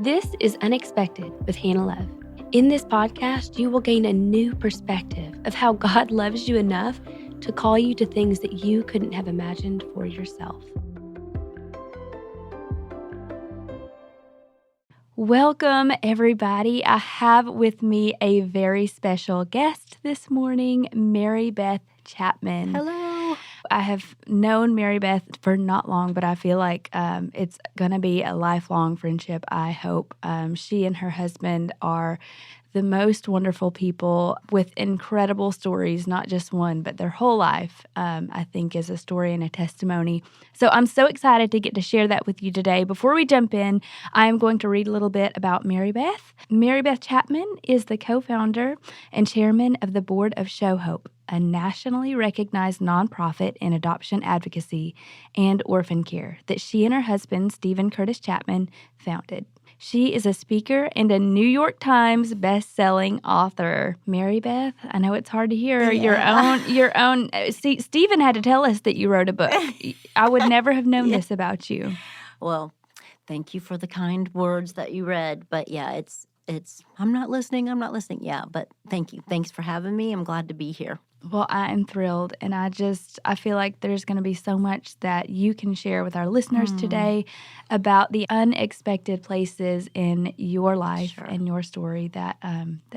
This is Unexpected with Hannah Love. In this podcast, you will gain a new perspective of how God loves you enough to call you to things that you couldn't have imagined for yourself. Welcome, everybody. I have with me a very special guest this morning, Mary Beth Chapman. Hello. I have known Mary Beth for not long, but I feel like it's going to be a lifelong friendship, I hope. She and her husband are the most wonderful people with incredible stories, not just one, but their whole life, I think, is a story and a testimony. So I'm so excited to get to share that with you today. Before we jump in, I am going to read a little bit about Mary Beth. Mary Beth Chapman is the co-founder and chairman of the board of Show Hope, a nationally recognized nonprofit in adoption advocacy and orphan care that she and her husband, Stephen Curtis Chapman, founded. She is a speaker and a New York Times best-selling author. Mary Beth, I know it's hard to hear your own. See, Stephen had to tell us that you wrote a book. I would never have known this about you. Well, thank you for the kind words that you read. But yeah, it's. I'm not listening. Yeah, but thank you. Thanks for having me. I'm glad to be here. Well, I am thrilled, and I feel like there's going to be so much that you can share with our listeners today about the unexpected places in your life and your story that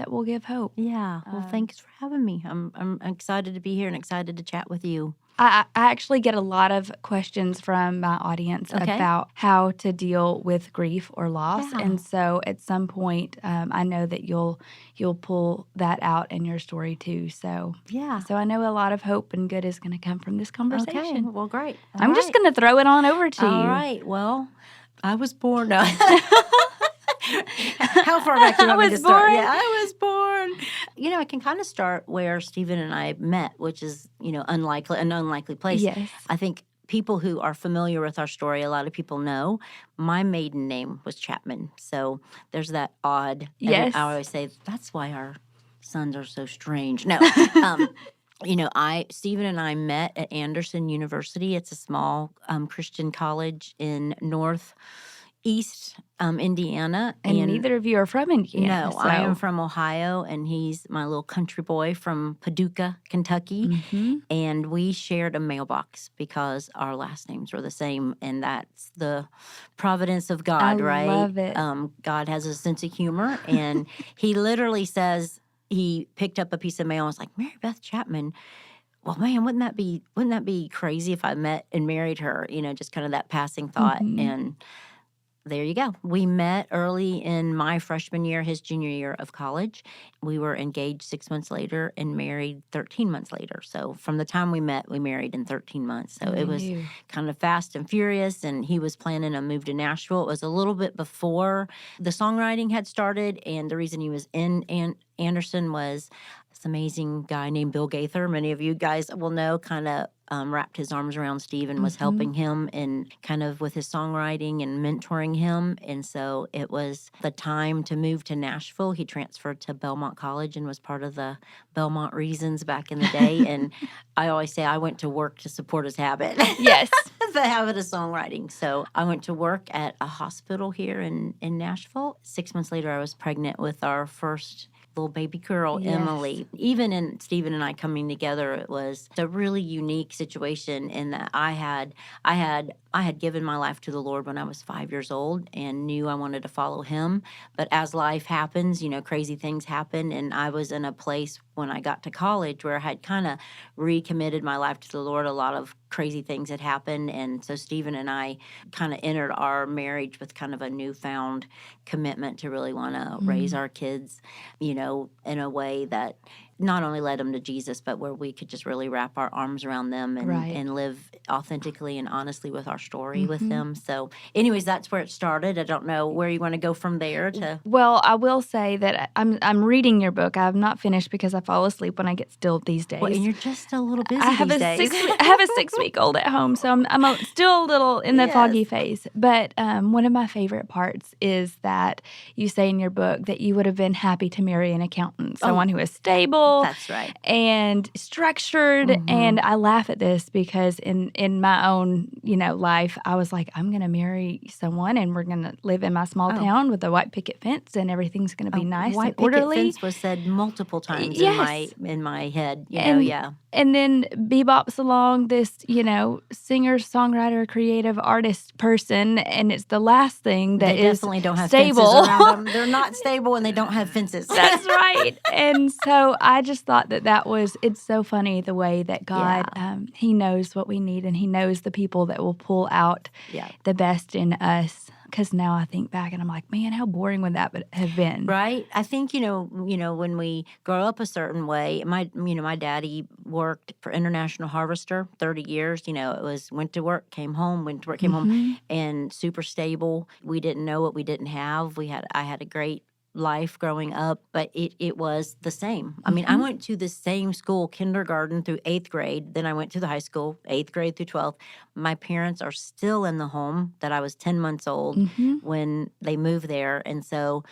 will give hope. Yeah. Well, thanks for having me. I'm excited to be here and excited to chat with you. I actually get a lot of questions from my audience about how to deal with grief or loss, and so at some point, I know that you'll pull that out in your story too. So so I know a lot of hope and good is going to come from this conversation. Okay, well, great. I'm just going to throw it on over to you. All right. Well, I was born. How far back do you want me to start? Yeah, I was born. You know, I can kind of start where Stephen and I met, which is, an unlikely place. Yes. I think people who are familiar with our story, a lot of people know my maiden name was Chapman. So there's that odd. Yes. I always say that's why our sons are so strange. No. Stephen and I met at Anderson University. It's a small Christian college in northeast Indiana. And neither of you are from Indiana. No, so. I am from Ohio, and he's my little country boy from Paducah, Kentucky. Mm-hmm. And we shared a mailbox because our last names were the same, and that's the providence of God, right? I love it. God has a sense of humor, and he literally says, he picked up a piece of mail and was like, Mary Beth Chapman. Well, man, wouldn't that be crazy if I met and married her? Just kind of that passing thought. Mm-hmm. And there you go. We met early in my freshman year, his junior year of college. We were engaged 6 months later and married 13 months later. So from the time we met, we married in 13 months. So it was kind of fast and furious, and he was planning a move to Nashville. It was a little bit before the songwriting had started, and the reason he was in Anderson was this amazing guy named Bill Gaither. Many of you guys will know, kind of wrapped his arms around Steve and was helping him and kind of with his songwriting and mentoring him. And so it was the time to move to Nashville. He transferred to Belmont College and was part of the Belmont Reasons back in the day. And I always say I went to work to support his habit. Yes. The habit of songwriting. So I went to work at a hospital here in Nashville. 6 months later, I was pregnant with our first little baby girl, Emily. Even in Stephen and I coming together, it was a really unique situation in that I had given my life to the Lord when I was 5 years old and knew I wanted to follow him. But as life happens, crazy things happen. And I was in a place when I got to college where I had kind of recommitted my life to the Lord. A lot of crazy things had happened. And so Stephen and I kind of entered our marriage with kind of a newfound commitment to really want to raise our kids, in a way that not only led them to Jesus, but where we could just really wrap our arms around them and live authentically and honestly with our story with them. So anyways, that's where it started. I don't know where you want to go from there to. Well, I will say that I'm reading your book. I have not finished because I fall asleep when I get still these days. Well, and you're just a little busy I have these days. I have a 6 6-week old at home, so I'm still a little in the foggy phase. But one of my favorite parts is that you say in your book that you would have been happy to marry an accountant, someone who is stable. That's right. And structured. And I laugh at this because in my own, life, I was like, I'm going to marry someone and we're going to live in my small town with a white picket fence and everything's going to be nice and orderly. White picket fence was said multiple times in my head, yeah. And then bebop's along this, singer, songwriter, creative artist person, and it's the last thing that they is definitely don't have stable. Fences around them. They're not stable and they don't have fences. That's right. And so I just thought it's so funny the way that God, He knows what we need and He knows the people that will pull out the best in us. Because now I think back and I'm like, man, how boring would that have been? Right. I think when we grow up a certain way. My daddy worked for International Harvester 30 years. It was went to work, came home, went to work, came home, and super stable. We didn't know what we didn't have. I had a great life growing up, but it was the same. I mean, I went to the same school, kindergarten through 8th grade. Then I went to the high school, 8th grade through 12th. My parents are still in the home that I was 10 months old when they moved there. And so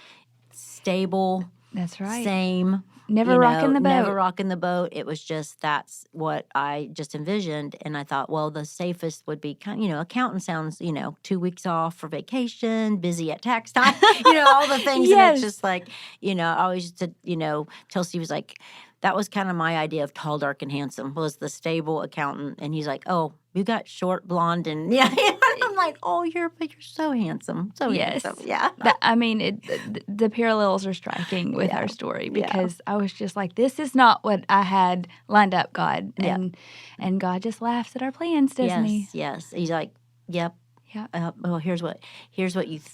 stable. That's right. Same. Never rocking the boat. Never rocking the boat. It was just, that's what I just envisioned. And I thought, well, the safest would be accountant sounds, 2 weeks off for vacation, busy at tax time, all the things. Yes. And it's just like, I always used to, tell Steve, was like, that was kind of my idea of tall, dark, and handsome was the stable accountant. And he's like, oh, you got short, blonde, and I'm like, oh, you're so handsome. So handsome. Yeah. The parallels are striking with our story because I was just like, this is not what I had lined up, God. And God just laughs at our plans, doesn't He? Yes. He's like, yep. Yeah. Well, here's what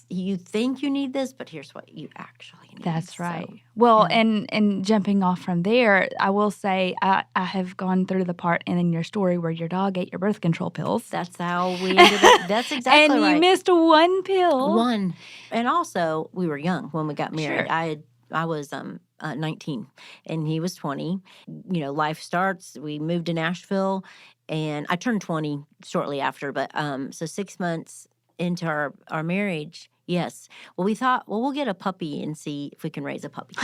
you think you need this, but here's what you actually need. That's right. So, well, and jumping off from there, I will say I have gone through the part in your story where your dog ate your birth control pills. That's how we ended up. That's exactly and right. And you missed one pill. One. And also, we were young when we got married. Sure. I was 19 and he was 20. Life starts. We moved to Nashville. And I turned 20 shortly after, but so 6 months into our marriage, yes. Well, we thought, we'll get a puppy and see if we can raise a puppy.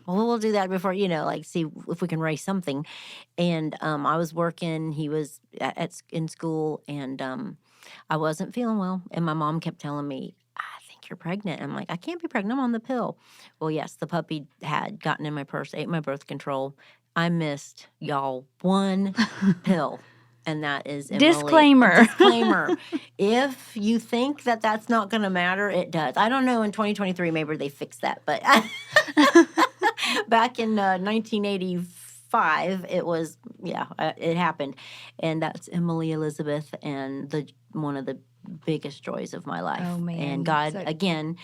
Well, we'll do that before, see if we can raise something. And I was working, he was in school, and I wasn't feeling well. And my mom kept telling me, I think you're pregnant. I'm like, I can't be pregnant. I'm on the pill. Well, yes, the puppy had gotten in my purse, ate my birth control. I missed, y'all, one pill. And that is Emily. Disclaimer. If you think that that's not going to matter, it does. I don't know. In 2023, maybe they fixed that. But back in 1985, it was, it happened. And that's Emily Elizabeth and one of the biggest joys of my life. Oh, man. And God, again,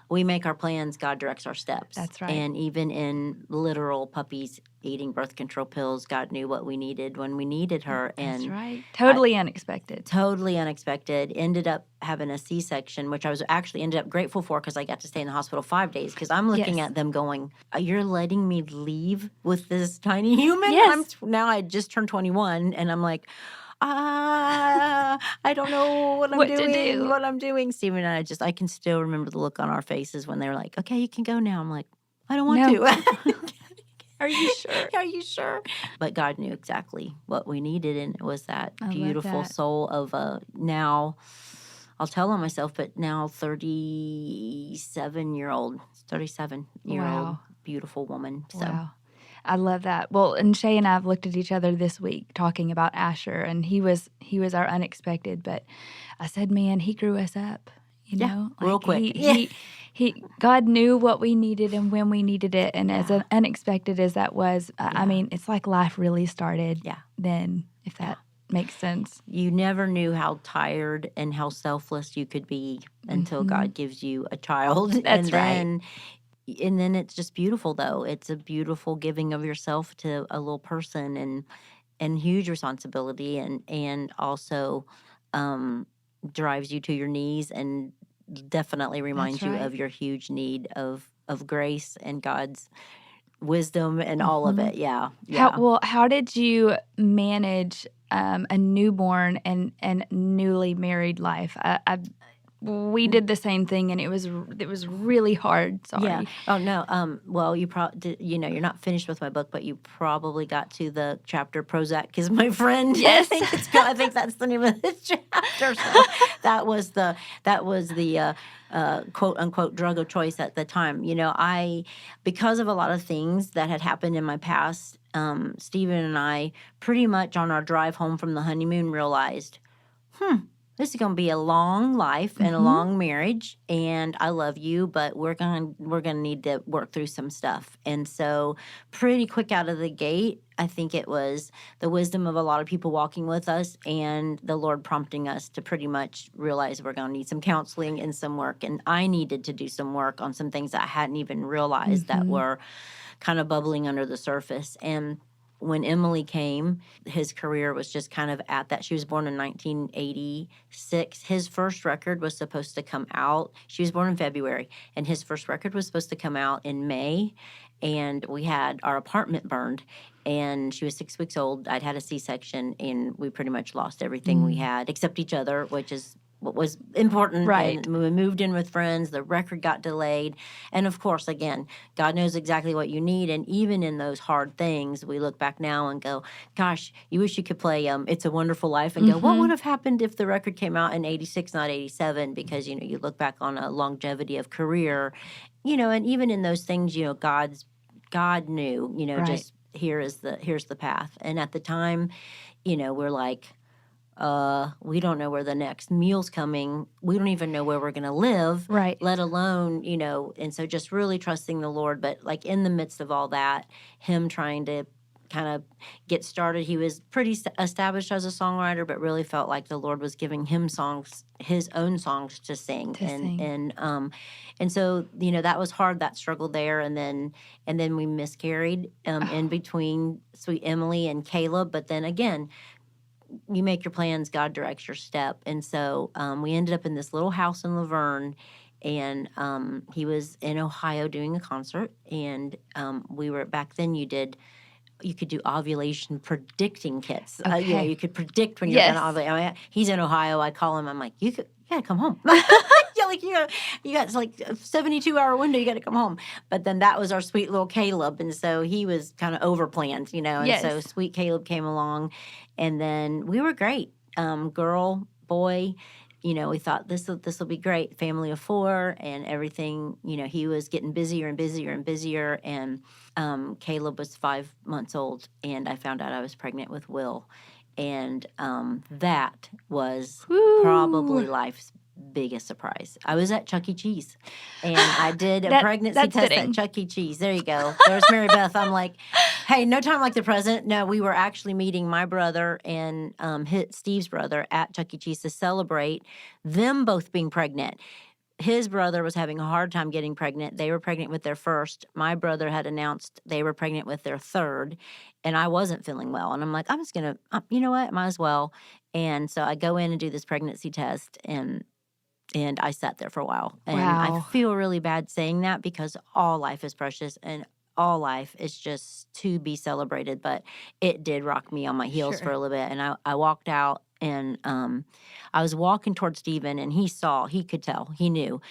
we make our plans, God directs our steps. That's right. And even in literal puppies eating birth control pills, God knew what we needed when we needed her. That's right. Totally unexpected. Totally unexpected. Ended up having a C-section, which I was actually ended up grateful for because I got to stay in the hospital 5 days because I'm looking at them going, you're letting me leave with this tiny human? Yes. Now I just turned 21 and I'm like, I don't know what I'm doing. Steven and I can still remember the look on our faces when they were like, okay, you can go now. I'm like, I don't want to. Are you sure? Are you sure? But God knew exactly what we needed, and it was that beautiful soul of now, I'll tell on myself, but now 37-year-old beautiful woman. So. Wow. I love that. Well, and Shay and I have looked at each other this week talking about Asher, and he was our unexpected. But I said, man, he grew us up. Real quick. God knew what we needed and when we needed it, and as unexpected as that was, I mean, it's like life really started. Then, if that makes sense. You never knew how tired and how selfless you could be until God gives you a child. That's right. And then it's just beautiful, though. It's a beautiful giving of yourself to a little person and huge responsibility and also drives you to your knees and definitely reminds you of your huge need of grace and God's wisdom and all of it. Yeah. How did you manage a newborn and newly married life. We did the same thing, and it was really hard. Sorry. Yeah. Oh no. Well, you probably you're not finished with my book, but you probably got to the chapter Prozac is my friend. Yes. I think that's the name of the chapter. So that was the quote unquote drug of choice at the time. Because of a lot of things that had happened in my past, Stephen and I pretty much on our drive home from the honeymoon realized, this is going to be a long life and a long marriage, and I love you, but we're going to need to work through some stuff. And so pretty quick out of the gate, I think it was the wisdom of a lot of people walking with us and the Lord prompting us to pretty much realize we're going to need some counseling and some work. And I needed to do some work on some things that I hadn't even realized that were kind of bubbling under the surface. And when Emily came, his career was just kind of at that. She was born in 1986. His first record was supposed to come out. She was born in February, and his first record was supposed to come out in May. And we had our apartment burned, and she was 6 weeks old. I'd had a C-section, and we pretty much lost everything we had except each other, which is what was important. Right. And we moved in with friends. The record got delayed. And of course, again, God knows exactly what you need. And even in those hard things, we look back now and go, gosh, you wish you could play It's a Wonderful Life and go, what would have happened if the record came out in 86, not 87? Because, you look back on a longevity of career, and even in those things, God knew, Right. just here's the path. And at the time, we're like, we don't know where the next meal's coming. We don't even know where we're going to live, Right. let alone, and so just really trusting the Lord. But like in the midst of all that, him trying to kind of get started, he was pretty established as a songwriter, but really felt like the Lord was giving him his own songs to sing. And so, that was hard, that struggle there. And then we miscarried in between sweet Emily and Caleb. But then again, you make your plans, God directs your step. And so we ended up in this little house in Laverne, and he was in Ohio doing a concert. And we were, back then you could do ovulation predicting kits. Okay. You could predict when you're going to ovulate. He's in Ohio. I call him. I'm like, you got to come home. You got like a 72-hour window. You got to come home. But then that was our sweet little Caleb. And so he was kind of overplanned, And so sweet Caleb came along, and then we were great. Girl, boy, we thought this will be great. Family of 4 and everything. He was getting busier and busier and busier. And Caleb was 5 months old, and I found out I was pregnant with Will. And that was probably life's biggest surprise. I was at Chuck E. Cheese, and I did a pregnancy test at Chuck E. Cheese. There you go. There's Mary Beth. I'm like, hey, no time like the present. No, we were actually meeting my brother and Steve's brother at Chuck E. Cheese to celebrate them both being pregnant. His brother was having a hard time getting pregnant. They were pregnant with their first. My brother had announced they were pregnant with their third, and I wasn't feeling well. And I'm like, I'm just going to, you know what, might as well. And so I go in and do this pregnancy test, and I sat there for a while. And I feel really bad saying that, because all life is precious and all life is just to be celebrated. But it did rock me on my heels for a little bit. And I walked out, and I was walking toward Stephen, and he could tell, he knew.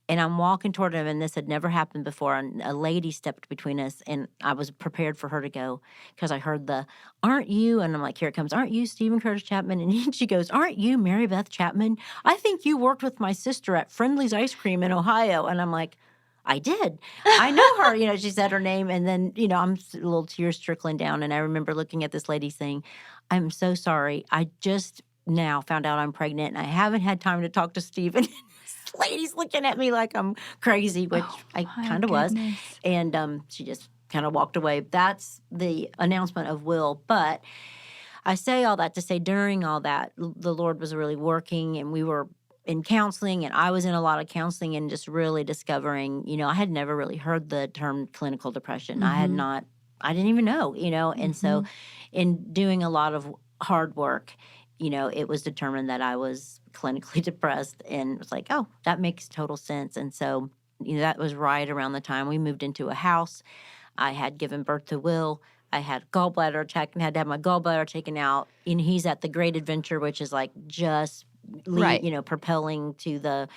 And I'm walking toward him, and this had never happened before. And a lady stepped between us, and I was prepared for her to go, because I heard aren't you? And I'm like, here it comes. Aren't you Stephen Curtis Chapman? And she goes, aren't you Mary Beth Chapman? I think you worked with my sister at Friendly's Ice Cream in Ohio. And I'm like, I did. I know her. She said her name. And then, I'm a little tears trickling down. And I remember looking at this lady saying, I'm so sorry. I just now found out I'm pregnant, and I haven't had time to talk to Stephen. This lady's looking at me like I'm crazy, which I kind of was. And she just kind of walked away. That's the announcement of Will. But I say all that to say, during all that, the Lord was really working, and we were in counseling, and I was in a lot of counseling, and just really discovering, I had never really heard the term clinical depression. I didn't even know, and so in doing a lot of hard work, it was determined that I was clinically depressed, and it was like, oh, that makes total sense. And so, that was right around the time we moved into a house. I had given birth to Will. I had gallbladder attack and had to have my gallbladder taken out. And he's at the Great Adventure, which is like just Right. propelling to the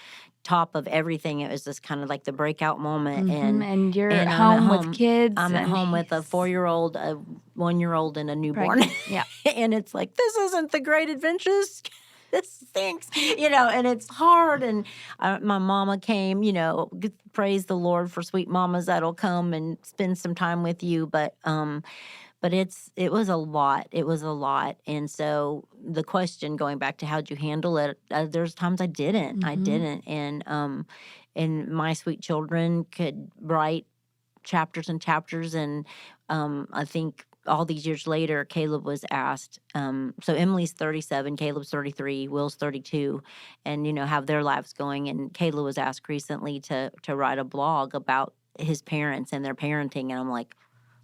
top of everything. It was just kind of like the breakout moment. And you're at I'm at home with home. kids. I'm at and home with a he's 4-year-old, a 1-year-old, and a newborn. pregnant. Yeah. And it's like, this isn't the Great Adventures. This stinks, and it's hard. And my mama came, praise the Lord for sweet mamas that'll come and spend some time with you. But it was a lot. It was a lot. And so the question, going back to how'd you handle it, there's times I didn't. I didn't. And my sweet children could write chapters and chapters. And I think all these years later, Caleb was asked, so Emily's 37, Caleb's 33, Will's 32, and, have their lives going. And Caleb was asked recently to write a blog about his parents and their parenting. And I'm like,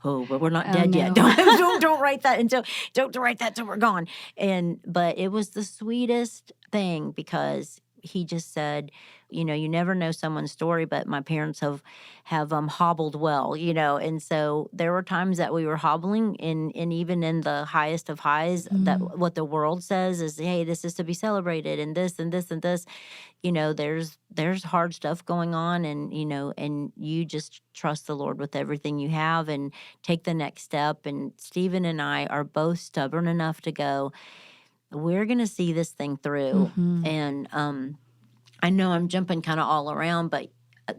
oh, but we're not dead yet. Don't write that don't write that till we're gone. But it was the sweetest thing, because he just said, you never know someone's story, but my parents have hobbled well, and so there were times that we were hobbling, and even in the highest of highs, that what the world says is, hey, this is to be celebrated, and this and this and this, there's hard stuff going on, and and you just trust the Lord with everything you have and take the next step. And Stephen and I are both stubborn enough to go, we're going to see this thing through. And I know I'm jumping kind of all around, but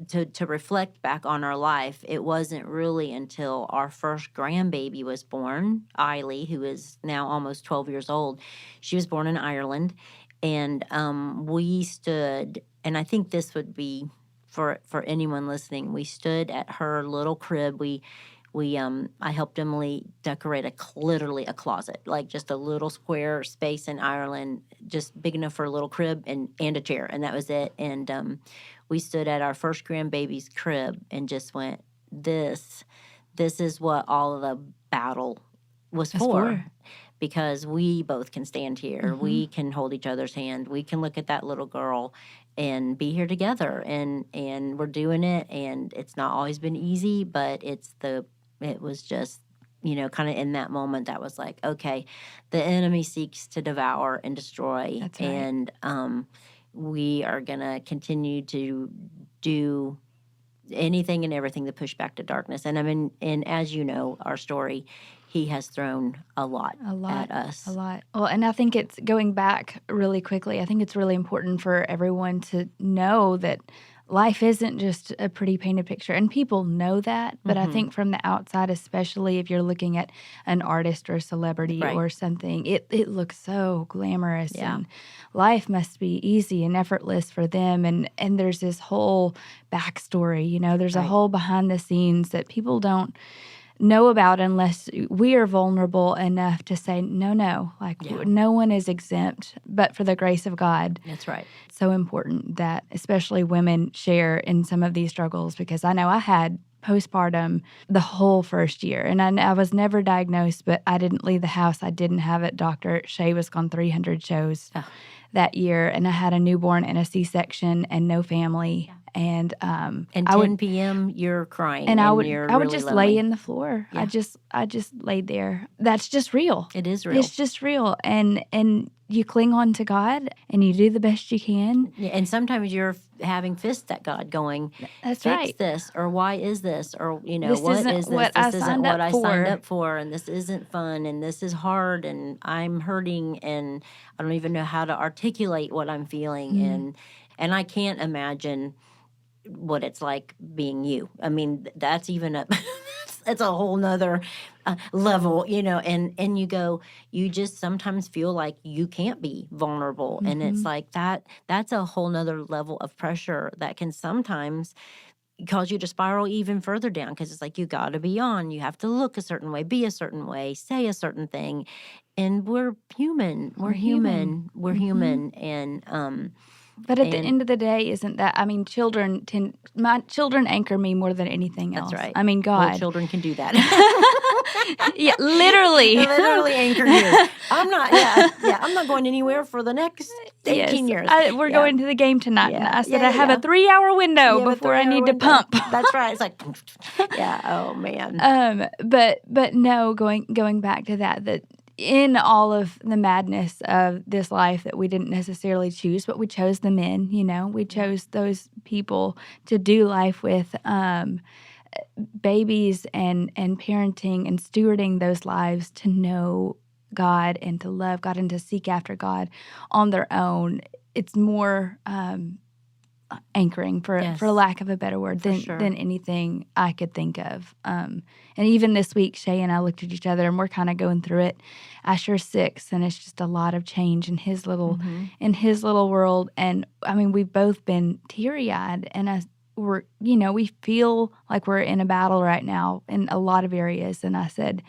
to reflect back on our life, it wasn't really until our first grandbaby was born, Eiley, who is now almost 12 years old. She was born in Ireland, and we stood, and I think this would be for anyone listening, we stood at her little crib. I helped Emily decorate literally a closet, like just a little square space in Ireland, just big enough for a little crib and a chair, and that was it. And we stood at our first grandbaby's crib and just went, this is what all of the battle was for. Because we both can stand here. We can hold each other's hand. We can look at that little girl and be here together. And we're doing it, and it's not always been easy, but it was just, kind of in that moment that was like, okay, the enemy seeks to devour and destroy. That's right. And we are going to continue to do anything and everything to push back to darkness. And and as you know, our story, he has thrown a lot at us. A lot. Well, and I think it's going back really quickly. I think it's really important for everyone to know that life isn't just a pretty painted picture. And people know that, but I think from the outside, especially if you're looking at an artist or a celebrity or something, it looks so glamorous. Yeah. And life must be easy and effortless for them. And there's this whole backstory, there's a whole behind the scenes that people don't know about unless we are vulnerable enough to say, no, no one is exempt, but for the grace of God. That's right. It's so important that especially women share in some of these struggles, because I know I had postpartum the whole first year, and I was never diagnosed, but I didn't leave the house. I didn't have it. Dr. Shea was gone 300 shows that year, and I had a newborn and a C-section and no family. Yeah. And 10 p.m. you're crying, and I would really just lonely. lay in the floor. Yeah. I just laid there. That's just real. It is real. It's just real, and you cling on to God and you do the best you can. Yeah, and sometimes you're having fists at God, going, "That's fix right. this," or "Why is this?" or This what isn't is this? what This I isn't signed what up I for. signed up for, and this isn't fun, and this is hard, and I'm hurting, and I don't even know how to articulate what I'm feeling, and I can't imagine what it's like being you. I mean, that's even it's a whole nother level, and you just sometimes feel like you can't be vulnerable. And it's like that's a whole nother level of pressure that can sometimes cause you to spiral even further down, because it's like, you got to be on, you have to look a certain way, be a certain way, say a certain thing. And we're human. We're human. And but at the end of the day, isn't that? I mean, my children anchor me more than anything else. That's right. I mean, God. Well, children can do that. Yeah, literally. Literally anchor you. I'm not going anywhere for the next 18 years. We're going to the game tonight. And I said, I have a 3-hour window You have a before I 3-hour need to window. pump. That's right. It's like, oh man. But no, going back to that in all of the madness of this life that we didn't necessarily choose, but we chose them in, we chose those people to do life with, babies and parenting and stewarding those lives to know God and to love God and to seek after God on their own. It's more anchoring, for lack of a better word, than anything I could think of. And even this week, Shay and I looked at each other, and we're kind of going through it. Asher's 6, and it's just a lot of change in his little world. And I mean, we've both been teary-eyed, and we feel like we're in a battle right now in a lot of areas. And I said,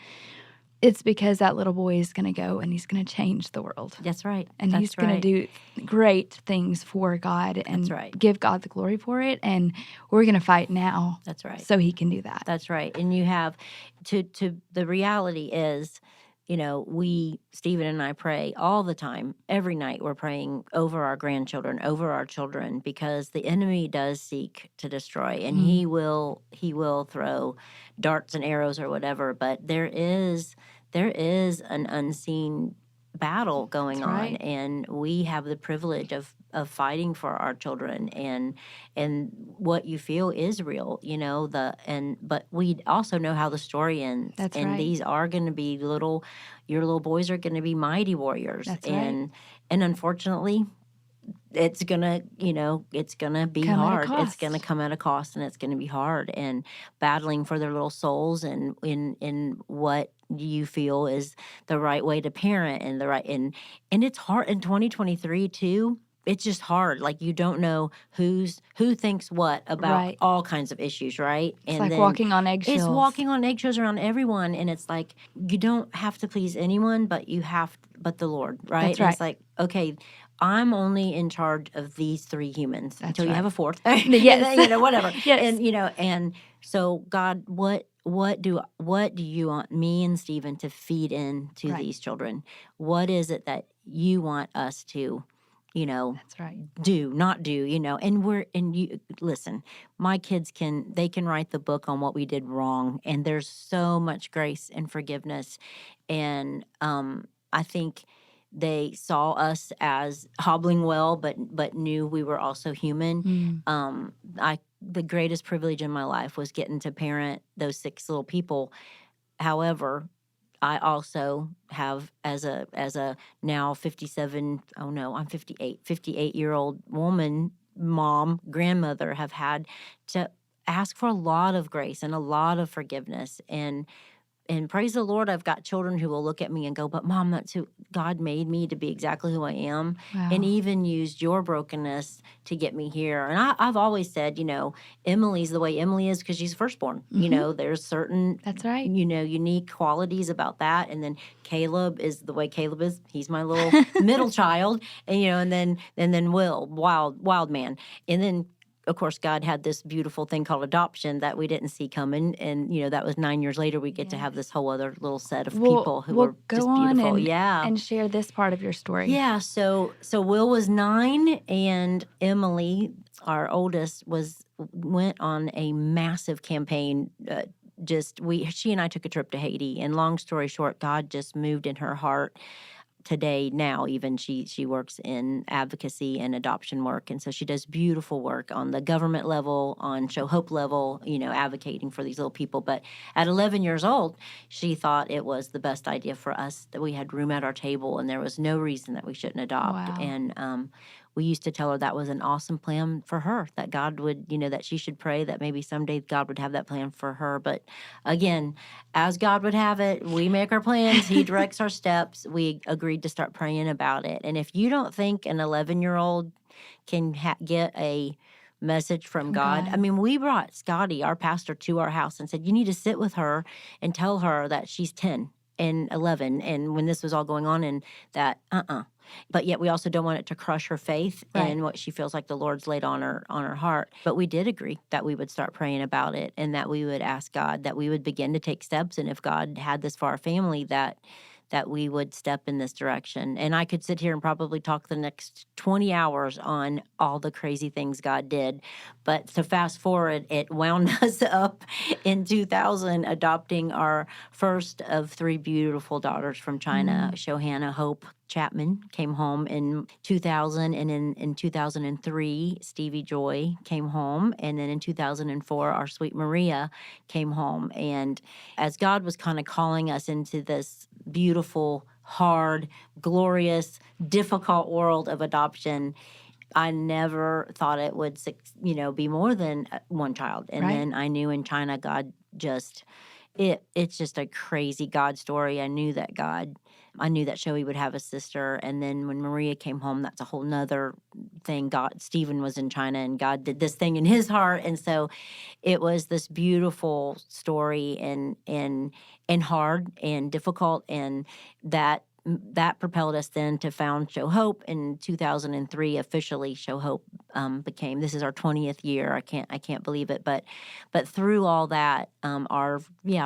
it's because that little boy is going to go and he's going to change the world. That's right. And he's going to do great things for God and give God the glory for it. And we're going to fight now. That's right. So he can do that. That's right. And you have to the reality is, Stephen and I pray all the time. Every night we're praying over our grandchildren, over our children, because the enemy does seek to destroy, and he will throw darts and arrows or whatever. But there is an unseen battle going on, and we have the privilege of fighting for our children, and what you feel is real, but we also know how the story ends. These are going to be your little boys are going to be mighty warriors. And unfortunately, it's gonna be hard. It's gonna come at a cost, and it's gonna be hard, and battling for their little souls, and in what you feel is the right way to parent, and and it's hard in 2023 too. It's just hard. Like, you don't know who thinks what about all kinds of issues, right? It's like walking on eggshells. It's walking on eggshells around everyone, and it's like you don't have to please anyone, but but the Lord, right? That's right. And it's like, okay, I'm only in charge of these 3 humans until you have a 4th. Yes. Whatever. Yes. And so, God, what do you want me and Stephen to feed into these children? What is it that you want us to, That's right. not do, and you listen, my kids can write the book on what we did wrong, and there's so much grace and forgiveness. And I think they saw us as hobbling well, but knew we were also human. The greatest privilege in my life was getting to parent those 6 little people. However, I also have, as a now 57, oh no, I'm 58-year-old woman, mom, grandmother, have had to ask for a lot of grace and a lot of forgiveness. And praise the Lord, I've got children who will look at me and go, but Mom, that's who God made me to be, exactly who I am. Wow. And even used your brokenness to get me here. And I've always said, Emily's the way Emily is because she's firstborn. There's certain That's right. Unique qualities about that. And then Caleb is the way Caleb is. He's my little middle child. And then Will, wild man. And then, of course, God had this beautiful thing called adoption that we didn't see coming. And, that was 9 years later, we get to have this whole other little set of people who were just beautiful. And share this part of your story. Yeah. So Will was 9, and Emily, our oldest, went on a massive campaign. She and I took a trip to Haiti, and long story short, God just moved in her heart. Today, now, even she works in advocacy and adoption work, and so she does beautiful work on the government level, on Show Hope level, advocating for these little people. But at 11 years old, she thought it was the best idea for us, that we had room at our table, and there was no reason that we shouldn't adopt. Wow. And we used to tell her that was an awesome plan for her, that God would, that she should pray that maybe someday God would have that plan for her. But again, as God would have it, we make our plans. He directs our steps. We agreed to start praying about it. And if you don't think an 11-year-old can get a message from God. I mean, we brought Scotty, our pastor, to our house and said, you need to sit with her and tell her that she's 10 and 11. And when this was all going on, and that, But yet we also don't want it to crush her faith in what she feels like the Lord's laid on her heart. But we did agree that we would start praying about it, and that we would ask God, that we would begin to take steps. And if God had this for our family, that that we would step in this direction. And I could sit here and probably talk the next 20 hours on all the crazy things God did. But to fast forward, it wound us up in 2000 adopting our first of three beautiful daughters from China. Shohana Hope Chapman came home in 2000, and in 2003, Stevie Joy came home, and then in 2004, our sweet Maria came home. And as God was kind of calling us into this beautiful, hard, glorious, difficult world of adoption, I never thought it would, be more than one child. And Right. then I knew in China, God just, it's just a crazy God story. I knew that Shoei would have a sister. And then when Maria came home, that's a whole nother thing. Stephen was in China, and God did this thing in his heart. And so it was this beautiful story, and hard and difficult. And that propelled us then to found Show Hope in 2003. Officially, Show Hope became. This is our 20th year. I can't believe it. But through all that, our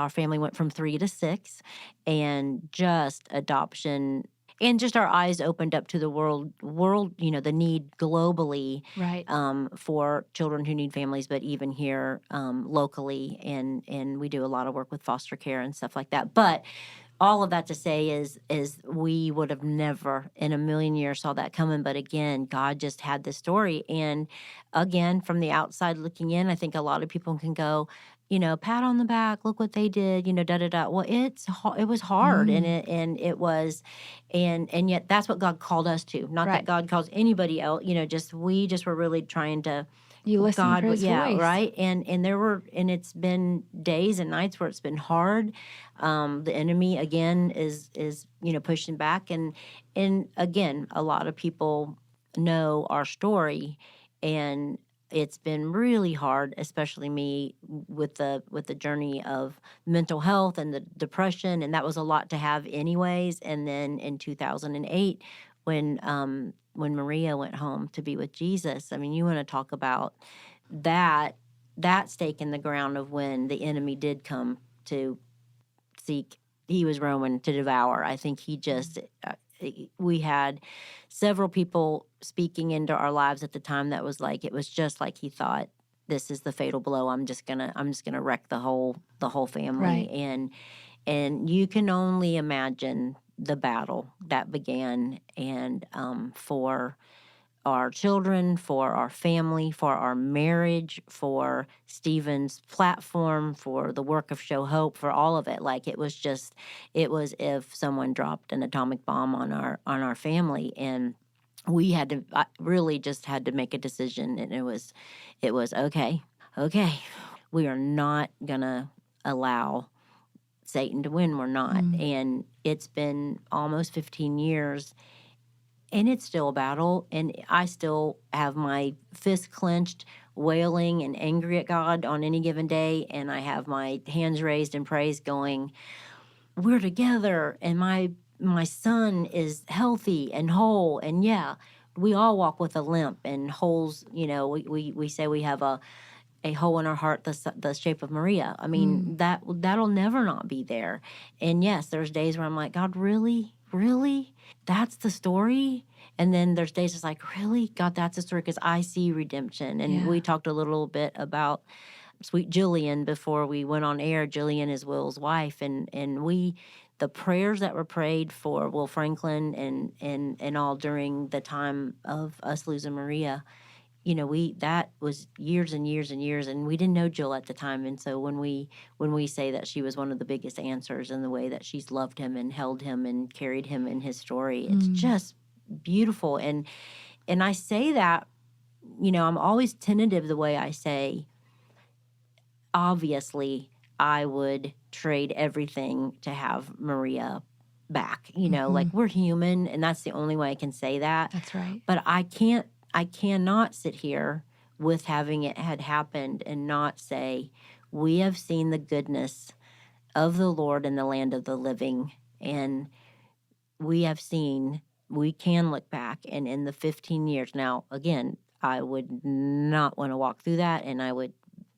family went from 3 to 6, and just adoption. And just our eyes opened up to the world, the need globally, Right. for children who need families, but even here locally, and we do a lot of work with foster care and stuff like that. But all of that to say is we would have never in a million years saw that coming. But again, God just had this story. And again, from the outside looking in, I think a lot of people can go, pat on the back, look what they did, da da da. Well, it was hard, and it was, and yet that's what God called us to. Not that God calls anybody else. We just were really trying to. You listen for his voice. Right. And it's been days and nights where it's been hard. The enemy again is pushing back, and again, a lot of people know our story, and it's been really hard, especially me with the journey of mental health and the depression, and that was a lot to have anyways. And then in 2008, when Maria went home to be with Jesus, I mean, you want to talk about that stake in the ground of when the enemy did come to seek. He was roaming to devour. I think he just we had several people speaking into our lives at the time that was like, it was just like he thought, this is the fatal blow. I'm just gonna wreck the whole family. Right. And you can only imagine the battle that began, and for our children, for our family, for our marriage, for Stephen's platform, for the work of Show Hope, for all of it. Like it was if someone dropped an atomic bomb on our family, and we had to really just had to make a decision. And it was okay, we are not gonna allow Satan to win. We're not. And it's been almost 15 years, and it's still a battle, and I still have my fist clenched, wailing and angry at God on any given day, and I have my hands raised in praise going, we're together, and my son is healthy and whole. And yeah, we all walk with a limp and holes. We say we have a hole in our heart the shape of Maria. I mean, that'll never not be there. And yes, there's days where I'm like, God, really? That's the story? And then there's days it's like, really? God, that's the story, because I see redemption. And we talked a little bit about sweet Jillian before we went on air. Jillian is Will's wife, and the prayers that were prayed for Will Franklin and all during the time of us losing Maria, that was years and years and years, and we didn't know Jill at the time. And so when we say that she was one of the biggest answers in the way that she's loved him and held him and carried him in his story, it's just beautiful. And I say that, I'm always tentative the way I say, obviously, I would trade everything to have Maria back. Like, we're human, and that's the only way I can say that. That's right. But I cannot sit here with having it had happened and not say, we have seen the goodness of the Lord in the land of the living. And we can look back, and in the 15 years now, again, I would not want to walk through that, and I would,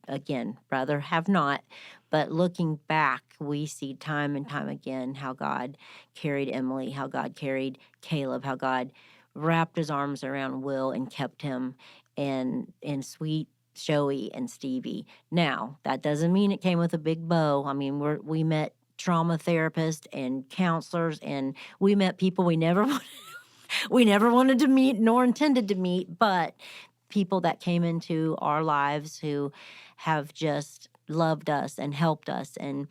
again, rather have not. But looking back, we see time and time again how God carried Emily, how God carried Caleb, how God wrapped his arms around Will and kept him, and sweet Joey and Stevie. Now, that doesn't mean it came with a big bow. I mean, we met trauma therapists and counselors, and we met people we never we never wanted to meet nor intended to meet, but people that came into our lives who have just loved us and helped us and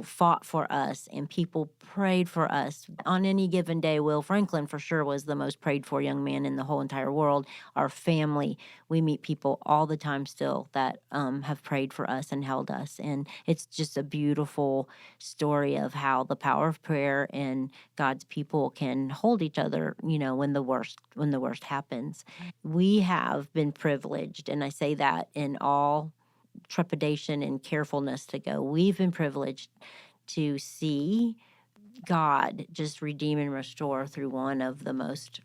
fought for us, and people prayed for us. On any given day, Will Franklin for sure was the most prayed for young man in the whole entire world. Our family, we meet people all the time still that have prayed for us and held us. And it's just a beautiful story of how the power of prayer and God's people can hold each other, when the worst happens. We have been privileged, and I say that in all trepidation and carefulness to go. We've been privileged to see God just redeem and restore through one of the most,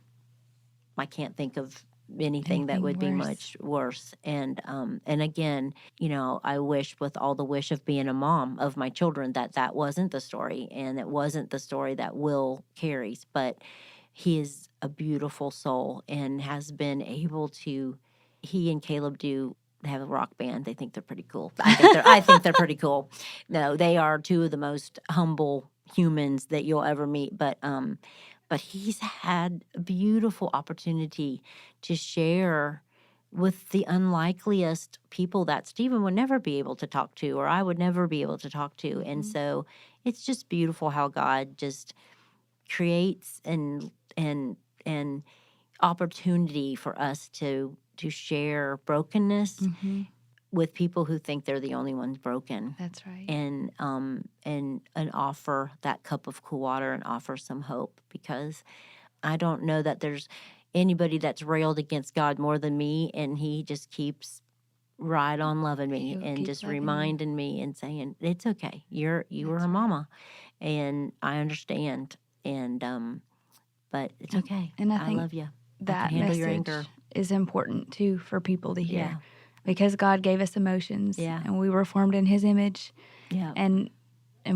I can't think of anything that would be much worse. And again, I wish with all the wish of being a mom of my children that wasn't the story, and it wasn't the story that Will carries, but he is a beautiful soul and has been able to, he and Caleb they have a rock band. They think they're pretty cool. I think they're pretty cool. No, they are two of the most humble humans that you'll ever meet. But he's had a beautiful opportunity to share with the unlikeliest people that Stephen would never be able to talk to, or I would never be able to talk to. And so it's just beautiful how God just creates and opportunity for us to share brokenness with people who think they're the only ones broken. That's right. And offer that cup of cool water and offer some hope, because I don't know that there's anybody that's railed against God more than me, and he just keeps right on loving me and just reminding me and saying, it's okay. You were her mama, and I understand. And but it's okay. And I think love you. That I can handle your message anger. is important too for people to hear. Yeah. Because God gave us emotions, and we were formed in his image. Yeah. And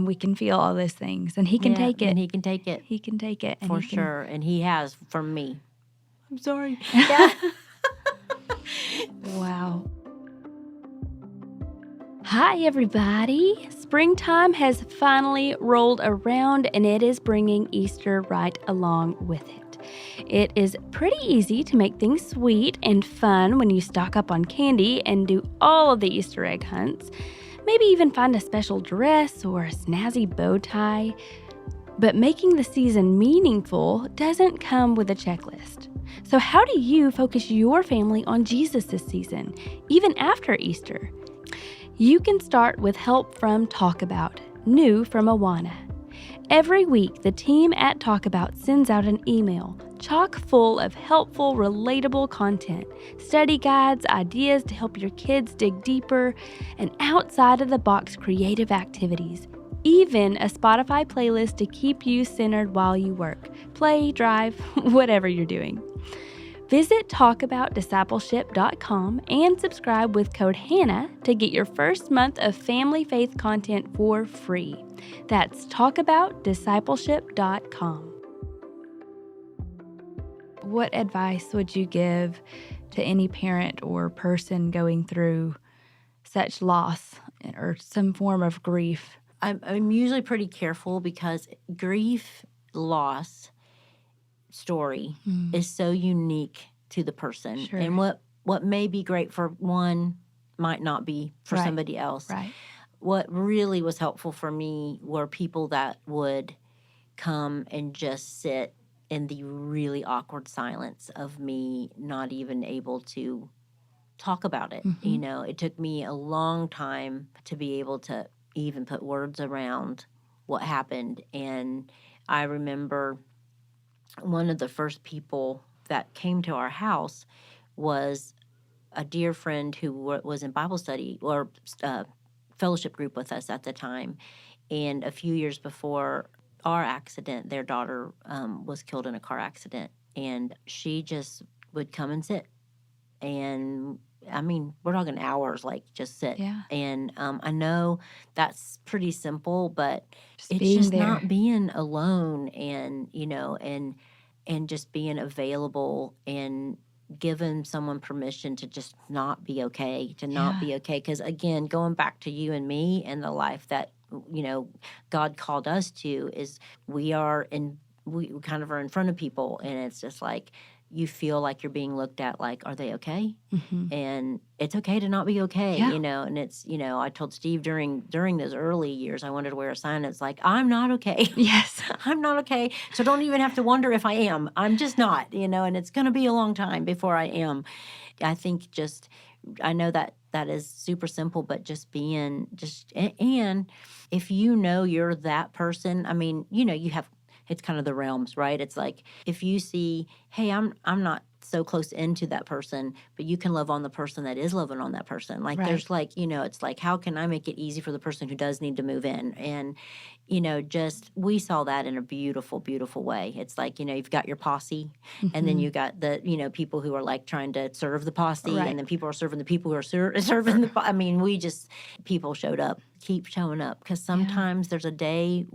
we can feel all those things, and he can take it. And he can take it. He can take it. And for sure. And he has from me. I'm sorry. Yeah. Wow. Hi, everybody. Springtime has finally rolled around, and it is bringing Easter right along with it. It is pretty easy to make things sweet and fun when you stock up on candy and do all of the Easter egg hunts. Maybe even find a special dress or a snazzy bow tie. But making the season meaningful doesn't come with a checklist. So how do you focus your family on Jesus this season, even after Easter? You can start with help from Talk About, new from Awana. Every week, the team at Talk About sends out an email chock full of helpful, relatable content, study guides, ideas to help your kids dig deeper, and outside-of-the-box creative activities, even a Spotify playlist to keep you centered while you work, play, drive, whatever you're doing. Visit talkaboutdiscipleship.com and subscribe with code HANNAH to get your first month of family faith content for free. That's talkaboutdiscipleship.com. What advice would you give to any parent or person going through such loss or some form of grief? I'm usually pretty careful, because grief, loss story is so unique to the person. Sure. And what may be great for one might not be for somebody else. Right. What really was helpful for me were people that would come and just sit in the really awkward silence of me not even able to talk about it. It took me a long time to be able to even put words around what happened. And I remember one of the first people that came to our house was a dear friend who was in Bible study or fellowship group with us at the time. And a few years before our accident, their daughter was killed in a car accident. And she just would come and sit and I mean, we're talking hours, like just sit. Yeah. And I know that's pretty simple, but Just it's being just there. not being alone, and and just being available and giving someone permission to just not be okay, to not Yeah. be okay. Because again, going back to you and me and the life that God called us to, is we are in we kind of are in front of people, and it's just like you feel like you're being looked at, like, are they okay? Mhm. And it's okay to not be okay, Yeah. and it's, I told Steve during those early years, I wanted to wear a sign that's like, I'm not okay. Yes. I'm not okay. So don't even have to wonder if I am. I'm just not, and it's going to be a long time before I am. I think I know that is super simple, but just being and if you're that person, I mean, you have, it's kind of the realms, right? It's like if you see, hey, I'm not so close into that person, but you can love on the person that is loving on that person. Like Right. there's like, it's like, how can I make it easy for the person who does need to move in? And just we saw that in a beautiful, beautiful way. It's like, you've got your posse, and then Mhm. you got the, people who are like trying to serve the posse, Right. and then people are serving the people who are serving I mean, people showed up, keep showing up, because Yeah. sometimes there's a day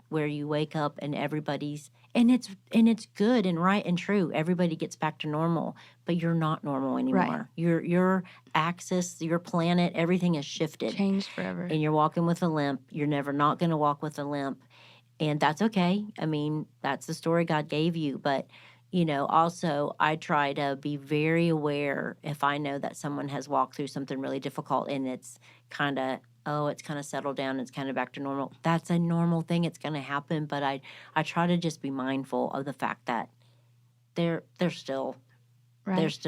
where you wake up and everybody's, and it's good and right and true. Everybody gets back to normal, but you're not normal anymore. Your axis, your planet, everything has shifted, Changed forever. and you're walking with a limp. You're never not going to walk with a limp, and that's okay. I mean, that's the story God gave you, but also I try to be very aware if I know that someone has walked through something really difficult, and it's kind of, it's kind of settled down, it's kind of back to normal. That's a normal thing. It's going to happen, but I try to just be mindful of the fact that they're still Right.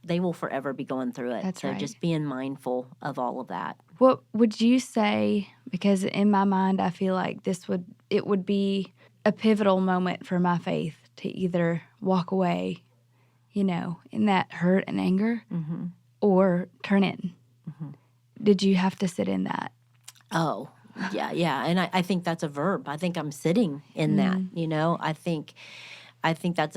they will forever be going through it. That's So right. just being mindful of all of that. What would you say? Because in my mind, I feel like it would be a pivotal moment for my faith to either walk away, in that hurt and anger, Mm-hmm. or turn in. Mm-hmm. Did you have to sit in that? Oh, yeah. And I think that's a verb. I think I'm sitting in that, I think that's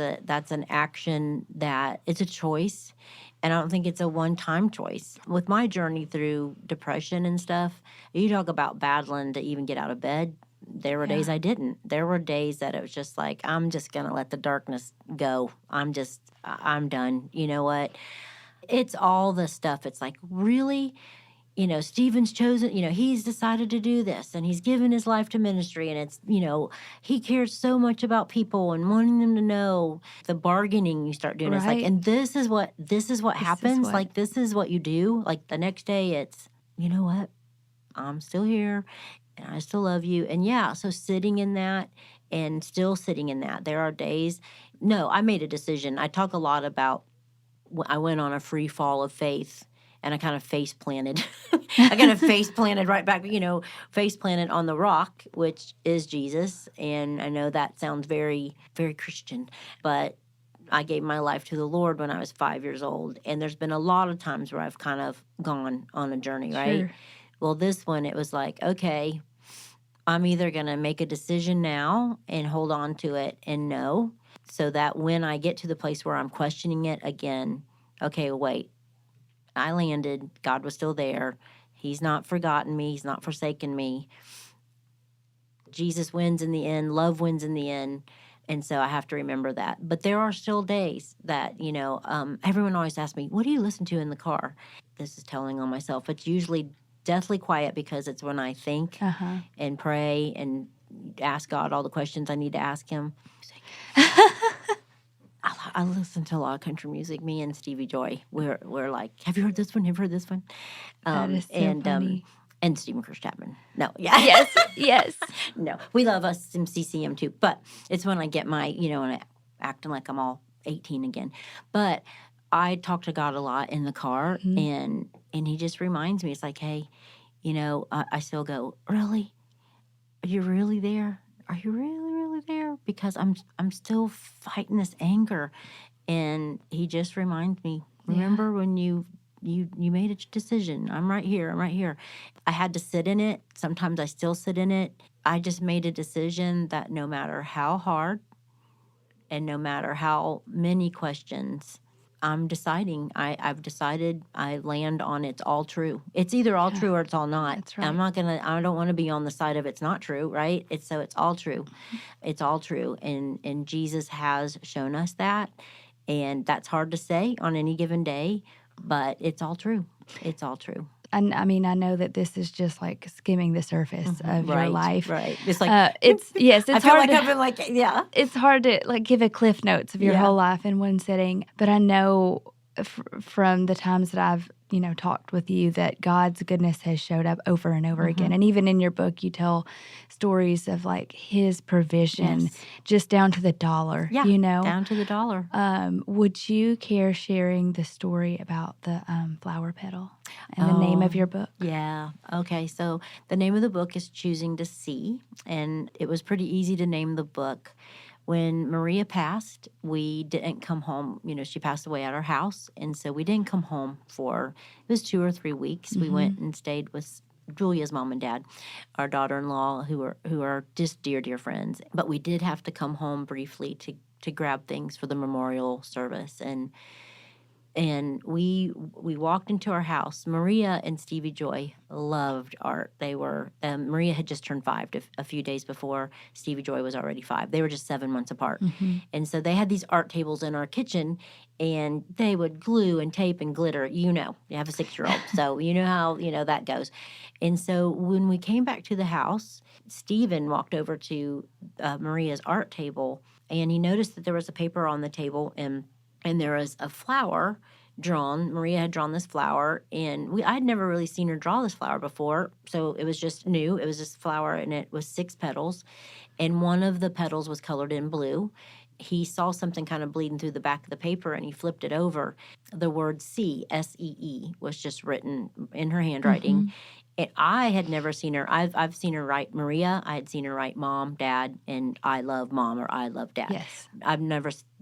an action, that it's a choice. And I don't think it's a one-time choice. With my journey through depression and stuff, you talk about battling to even get out of bed. There were days Yeah. I didn't. There were days that it was just like, I'm just going to let the darkness go. I'm done. You know what? It's all the stuff. It's like, really? Stephen's chosen, he's decided to do this, and he's given his life to ministry, and it's, he cares so much about people and wanting them to know. The bargaining you start doing is like, Right. and this is what happens. what- Like, this is what you do. Like the next day it's, you know what? I'm still here and I still love you. And yeah, so sitting in that and still sitting in that. There are days, no, I made a decision. I talk a lot about, I went on a free fall of faith, and I kind of face planted. I kind of face planted right back, face planted on the rock, which is Jesus. And I know that sounds very, very Christian, but I gave my life to the Lord when I was 5 years old. And there's been a lot of times where I've kind of gone on a journey, right? Sure. Well, this one, it was like, okay, I'm either going to make a decision now and hold on to it and know, so that when I get to the place where I'm questioning it again, okay, wait, I landed. God was still there. He's not forgotten me. He's not forsaken me. Jesus wins in the end. Love wins in the end. And so I have to remember that. But there are still days that, everyone always asks me, what do you listen to in the car? This is telling on myself. It's usually deathly quiet, because it's when I think Uh-huh. and pray and ask God all the questions I need to ask him. I listen to a lot of country music. Me and Stevie Joy, we're like, have you heard this one? Have you heard this one? That is so funny. And Curtis Chapman. No, yeah. Yes, yes. No, we love us some CCM too. But it's when I get my, when I acting like I'm all 18 again. But I talk to God a lot in the car, Mhm. and he just reminds me. It's like, hey, I still go, really? Are you really there? Are you really, really there? Because I'm still fighting this anger. And he just reminds me, remember when you made a decision. I'm right here. I'm right here. I had to sit in it. Sometimes I still sit in it. I just made a decision that no matter how hard and no matter how many questions I'm deciding. I've decided I land on it's all true. It's either all Yeah, true or it's all not. that's I'm right. not gonna. I don't want to be on the side of it's not true, right? It's all true. It's all true, and Jesus has shown us that, and that's hard to say on any given day, but it's all true. It's all true. And I mean, I know that this is just like skimming the surface of your Right, life. right. It's like Yes, I it's feel hard like to I've been like, yeah, it's hard to like give a cliff notes of your yeah. whole life in one sitting. But I know from the times that I've talked with you that God's goodness has showed up over and over again. And even in your book, you tell stories of like His provision, Yes. just down to the dollar. Yeah, down to the dollar. Would you care sharing the story about the flower petal and the name of your book? Yeah. Okay. So the name of the book is Choosing to See, and it was pretty easy to name the book. When Maria passed, we didn't come home. She passed away at our house, and so we didn't come home for it was 2 or 3 weeks. We went and stayed with Julia's mom and dad, our daughter-in-law, who are just dear, dear friends. But we did have to come home briefly to grab things for the memorial service, and we walked into our house. Maria and Stevie Joy loved art. They were Maria had just turned 5 a few days before. Stevie Joy was already 5. They were just 7 months apart, and so they had these art tables in our kitchen, and they would glue and tape and glitter. You have a 6-year-old, so you know how that goes. And so when we came back to the house, Stephen walked over to Maria's art table, and he noticed that there was a paper on the table, and there was a flower drawn. Maria had drawn this flower, and I had never really seen her draw this flower before, so it was just new. It was this flower, and it was 6 petals, and one of the petals was colored in blue. He saw something kind of bleeding through the back of the paper, and he flipped it over. The word "see," S-E-E, was just written in her handwriting. And I had never seen her. I've seen her write Maria. I had seen her write Mom, Dad, and I love Mom or I love Dad. Yes. I've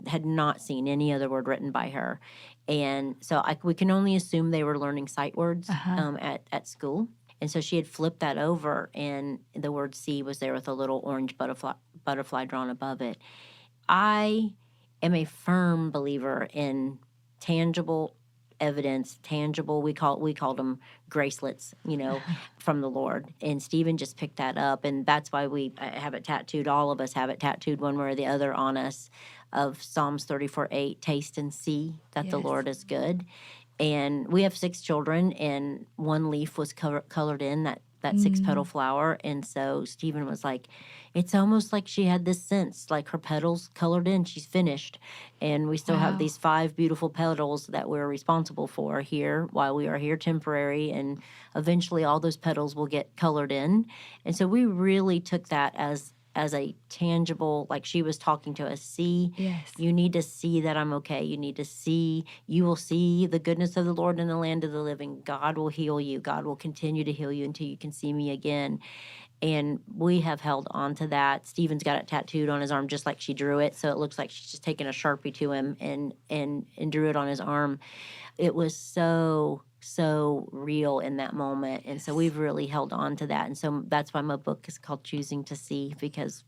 had not seen any other word written by her. And so we can only assume they were learning sight words at school. And so she had flipped that over, and the word "see" was there with a little orange butterfly drawn above it. I am a firm believer in tangible evidence, we called them gracelets, from the Lord. And Stephen just picked that up, and that's why I have it tattooed. All of us have it tattooed one way or the other on us, of Psalms 34:8, taste and see that the Lord is good. And we have 6 children, and one leaf was colored in that 6-petal flower. And so Stephen was like, it's almost like she had this sense, like her petals colored in, she's finished. And we still have these 5 beautiful petals that we're responsible for here while we are here temporary. And eventually all those petals will get colored in. And so we really took that as a tangible, like she was talking to us, see, you need to see that I'm okay. You will see the goodness of the Lord in the land of the living. God will heal you. God will continue to heal you until you can see me again. And we have held on to that. Stephen's got it tattooed on his arm just like she drew it. So it looks like she's just taken a Sharpie to him and drew it on his arm. It was so real in that moment. And so we've really held on to that. And so that's why my book is called Choosing to See, because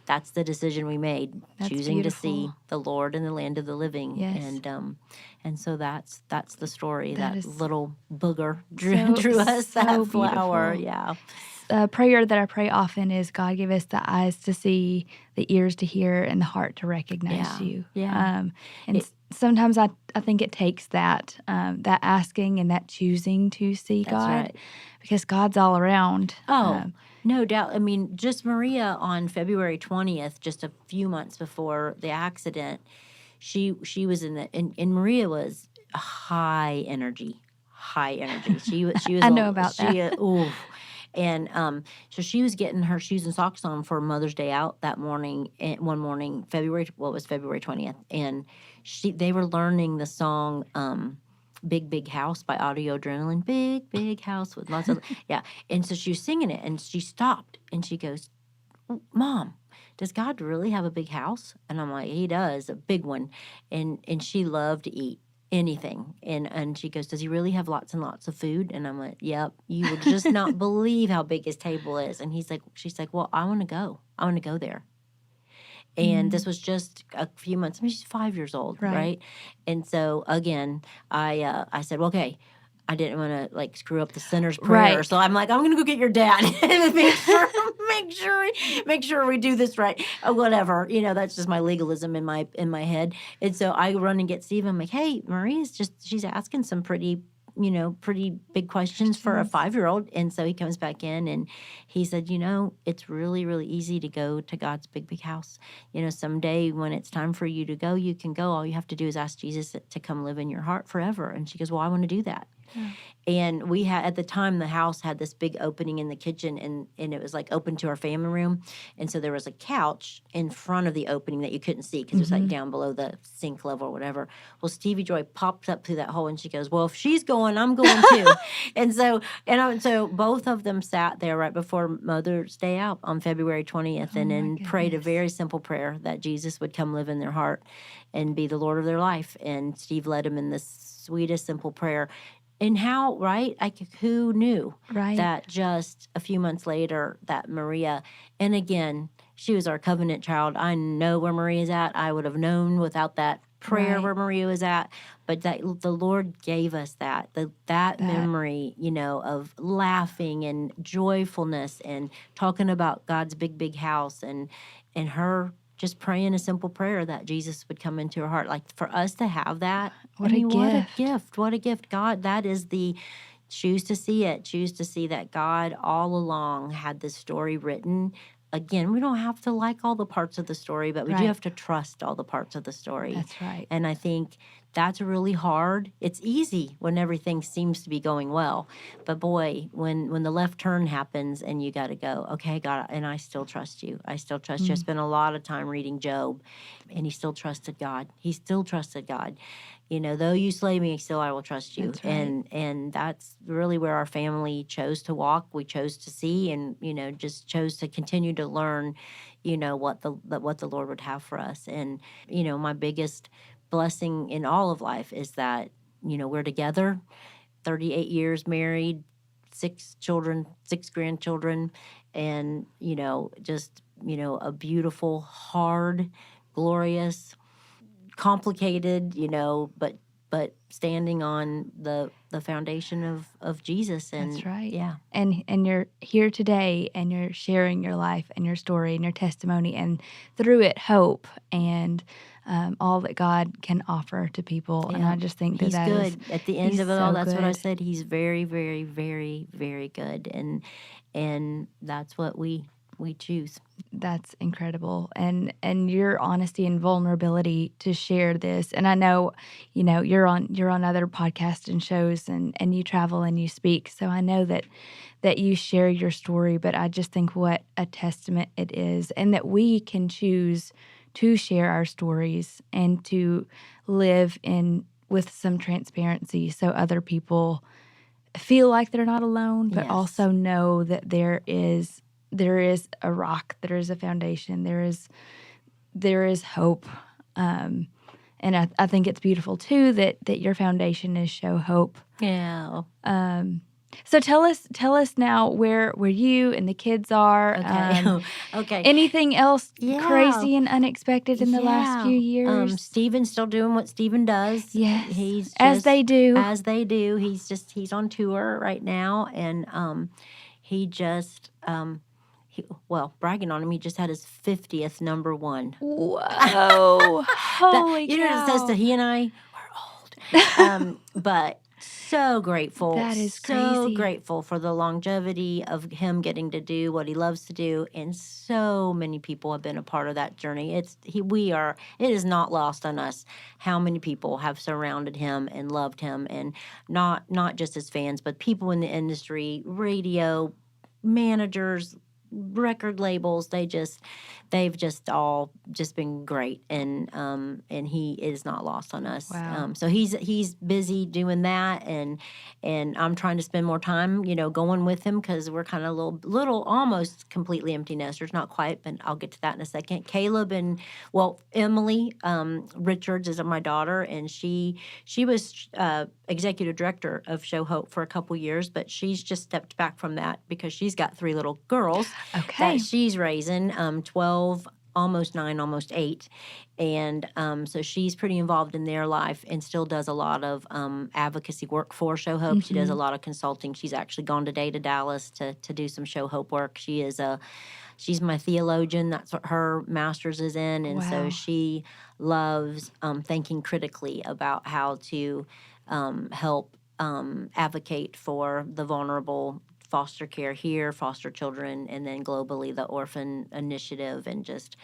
that's the decision we made. That's choosing beautiful. to see the Lord in the land of the living. Yes. And so that's the story. That That is little booger drew us that flower. beautiful. Yeah. A prayer that I pray often is, God, give us the eyes to see, the ears to hear, and the heart to recognize you. Yeah. And sometimes I think it takes that asking and that choosing to see God, right. because God's all around. No doubt. I mean, just Maria on February 20th, just a few months before the accident, she was and Maria was high energy. She was. I know about that. And so she was getting her shoes and socks on for Mother's Day out that morning. One morning, February 20th, and they were learning the song "Big Big House" by Audio Adrenaline. Big Big House with lots of yeah. And so she was singing it, and she stopped, and she goes, "Mom, does God really have a big house?" And I'm like, He does, a big one. And she loved to eat anything. And she goes, "Does he really have lots and lots of food?" And I'm like, "Yep, you would just not believe how big his table is." And she's like, "Well, I want to go there." And this was just a few months. I mean, she's 5 years old, right? And so again, I said, well, okay. I didn't want to like screw up the sinner's prayer, so I'm like, I'm gonna go get your dad and make sure we do this right, or whatever. That's just my legalism in my head. And so I run and get Steve. I'm like, hey, Maria's she's asking some pretty big questions for a 5-year-old. And so he comes back in and he said, it's really, really easy to go to God's big, big house. Someday when it's time for you to go, you can go. All you have to do is ask Jesus to come live in your heart forever. And she goes, well, I want to do that. Yeah. And we had, at the time, the house had this big opening in the kitchen, and it was like open to our family room. And so there was a couch in front of the opening that you couldn't see because it was like down below the sink level or whatever. Well, Stevie Joy popped up through that hole, and she goes, well, if she's going, I'm going too. And so both of them sat there right before Mother's Day out on February 20th and prayed a very simple prayer that Jesus would come live in their heart and be the Lord of their life. And Steve led them in this sweetest, simple prayer. And how, right? Who knew that just a few months later that Maria, and again, she was our covenant child. I know where Maria's at. I would have known without that prayer where Maria was at. But that the Lord gave us that memory, of laughing and joyfulness and talking about God's big, big house and her just praying a simple prayer that Jesus would come into her heart. Like, for us to have that, what a gift. What a gift. God, that is choose to see it. Choose to see that God all along had this story written. Again, we don't have to like all the parts of the story, but we do have to trust all the parts of the story. That's right. And I think that's really hard. It's easy when everything seems to be going well. But boy, when the left turn happens and you got to go, okay, God, and I still trust you. I still trust you. I spent a lot of time reading Job, and he still trusted God. He still trusted God. Though you slay me, still I will trust you. That's right. And that's really where our family chose to walk. We chose to see, and just chose to continue to learn, what the Lord would have for us. And my biggest blessing in all of life is that we're together, 38 years married, 6 children, 6 grandchildren, and just a beautiful, hard, glorious, complicated, but standing on the foundation of Jesus. And that's right. Yeah. And you're here today, and you're sharing your life and your story and your testimony, and through it, hope and all that God can offer to people. Yeah. And I just think he's that good. is, At the end of it all, that's good. what I said. He's very, very, very, very good. And that's what we choose. That's incredible. And your honesty and vulnerability to share this. And I know, you're on other podcasts and shows, and you travel and you speak. So I know that you share your story, but I just think what a testament it is, and that we can choose to share our stories and to live with some transparency so other people feel like they're not alone, but also know that there is a rock, there is a foundation, there is hope. And I think it's beautiful too that your foundation is Show Hope. Yeah. So tell us now where you and the kids are. Okay. Okay. Anything else crazy and unexpected in the last few years? Stephen's still doing what Stephen does. Yes. He's as they do. He's on tour right now, and he just bragging on him, he just had his 50th number one. Whoa. Holy cow. It says that he and I were old. But so grateful. That is so crazy. grateful for the longevity of him getting to do what he loves to do, and so many people have been a part of that journey. It is not lost on us how many people have surrounded him and loved him, and not just as fans, but people in the industry, radio, managers, record labels. They've just all just been great, and he is not lost on us. Wow. So he's busy doing that, and I'm trying to spend more time going with him, because we're kind of little almost completely empty nesters, not quite, but I'll get to that in a second. Caleb and Emily Richards is my daughter, and she was executive director of Show Hope for a couple years, but she's just stepped back from that because she's got 3 little girls that she's raising, 12, almost 9, almost 8. And so she's pretty involved in their life and still does a lot of advocacy work for Show Hope. She does a lot of consulting. She's actually gone today to Dallas to do some Show Hope work. She's my theologian. That's what her master's is in. And so she loves thinking critically about how to help advocate for the vulnerable, foster care here, foster children, and then globally the orphan initiative, and just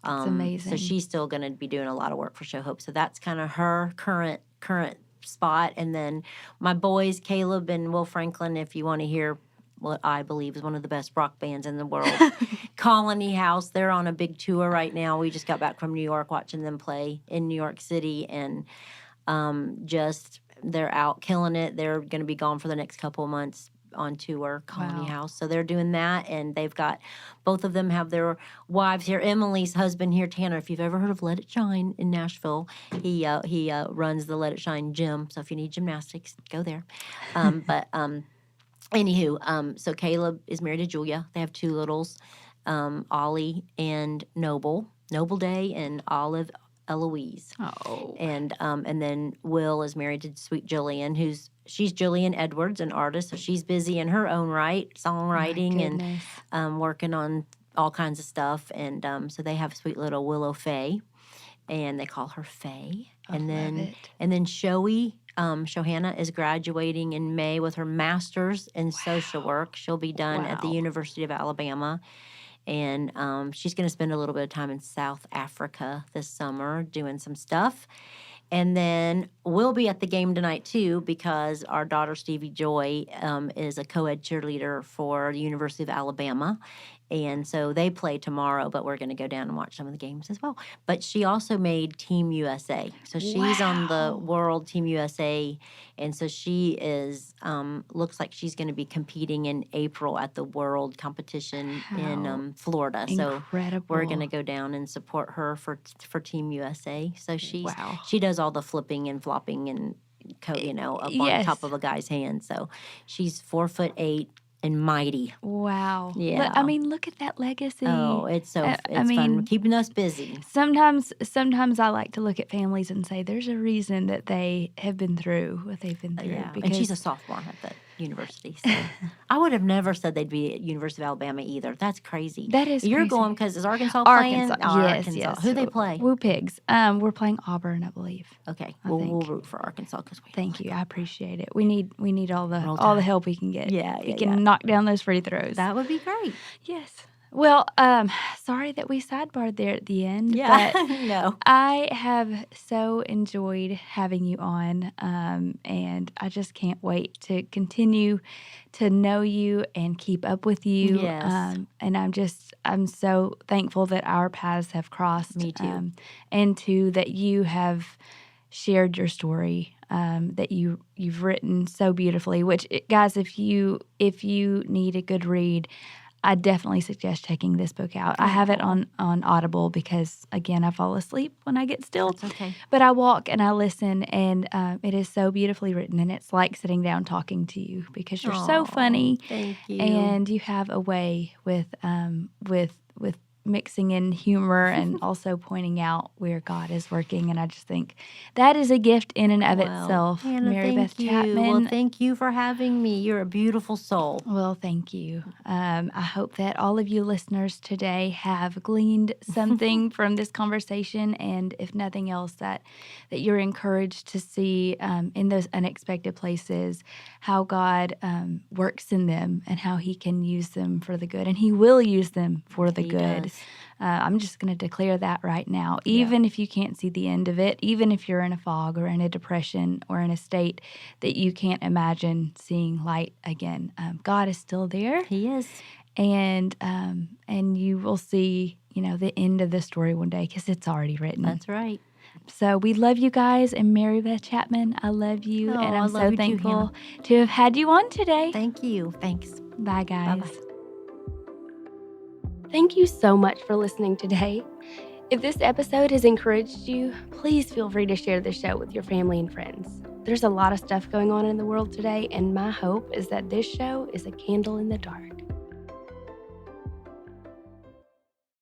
It's amazing. so she's still going to be doing a lot of work for Show Hope. So that's kind of her current spot. And then my boys, Caleb and Will Franklin, if you want to hear what I believe is one of the best rock bands in the world, Colony House. They're on a big tour right now. We just got back from New York watching them play in New York City, and just they're out killing it. They're going to be gone for the next couple of months on tour, Colony House. So they're doing that, and they've got, both of them have their wives here. Emily's husband here, Tanner, if you've ever heard of Let It Shine in Nashville, he runs the Let It Shine gym. So if you need gymnastics, go there. Anywho, so Caleb is married to Julia. They have 2 littles, Ollie and Noble Day and Olive Eloise. Oh. And then Will is married to sweet Jillian, she's Jillian Edwards, an artist, so she's busy in her own right, songwriting and working on all kinds of stuff. And so they have sweet little Willow Faye, and they call her Faye. And then Shohana is graduating in May with her master's in social work. She'll be done at the University of Alabama. And she's going to spend a little bit of time in South Africa this summer doing some stuff. And then we'll be at the game tonight, too, because our daughter, Stevie Joy, is a co-ed cheerleader for the University of Alabama. And so they play tomorrow, but we're going to go down and watch some of the games as well. But she also made Team USA. So she's on the World Team USA. And so she is, looks like she's going to be competing in April at the World competition in Florida. Incredible. So we're going to go down and support her for Team USA. So she does all the flipping and flopping and, up on top of a guy's hand. So she's 4'8" and mighty. Wow. Yeah. Look at that legacy. Oh, it's fun. Keeping us busy. Sometimes I like to look at families and say there's a reason that they have been through what they've been through. Yeah. And she's a sophomore at the university. So I would have never said they'd be at University of Alabama either. That's crazy. That is You're crazy. going because is Arkansas playing? Arkansas. Yes. Who they play? Woo Pigs. We're playing Auburn, I believe. Okay. We'll root for Arkansas because we. Thank you. I appreciate it. We need all the help we can get. Yeah. We can knock down those free throws. That would be great. Yes. Well, sorry that we sidebarred there at the end. Yeah, but no. I have so enjoyed having you on, and I just can't wait to continue to know you and keep up with you. Yes. And I'm so thankful that our paths have crossed. Me too. And too that you have shared your story. That you've written so beautifully. Which, guys, if you need a good read, I definitely suggest checking this book out. I have it on Audible because, again, I fall asleep when I get still. That's okay. But I walk and I listen, and it is so beautifully written, and it's like sitting down talking to you because you're so funny. Thank you. And you have a way with mixing in humor and also pointing out where God is working. And I just think that is a gift in and of itself. Hannah, Mary Beth Chapman. Well, thank you for having me. You're a beautiful soul. Well, thank you. I hope that all of you listeners today have gleaned something from this conversation, and if nothing else, that you're encouraged to see in those unexpected places how God works in them and how He can use them for the good, and He will use them for the good. Does. I'm just going to declare that right now. Even if you can't see the end of it, even if you're in a fog or in a depression or in a state that you can't imagine seeing light again, God is still there. He is. And you will see, the end of the story one day because it's already written. That's right. So we love you guys, and Mary Beth Chapman, I love you, and I'm so thankful to have had you on today. Thank you. Thanks. Bye, guys. Bye-bye. Thank you so much for listening today. If this episode has encouraged you, please feel free to share the show with your family and friends. There's a lot of stuff going on in the world today, and my hope is that this show is a candle in the dark.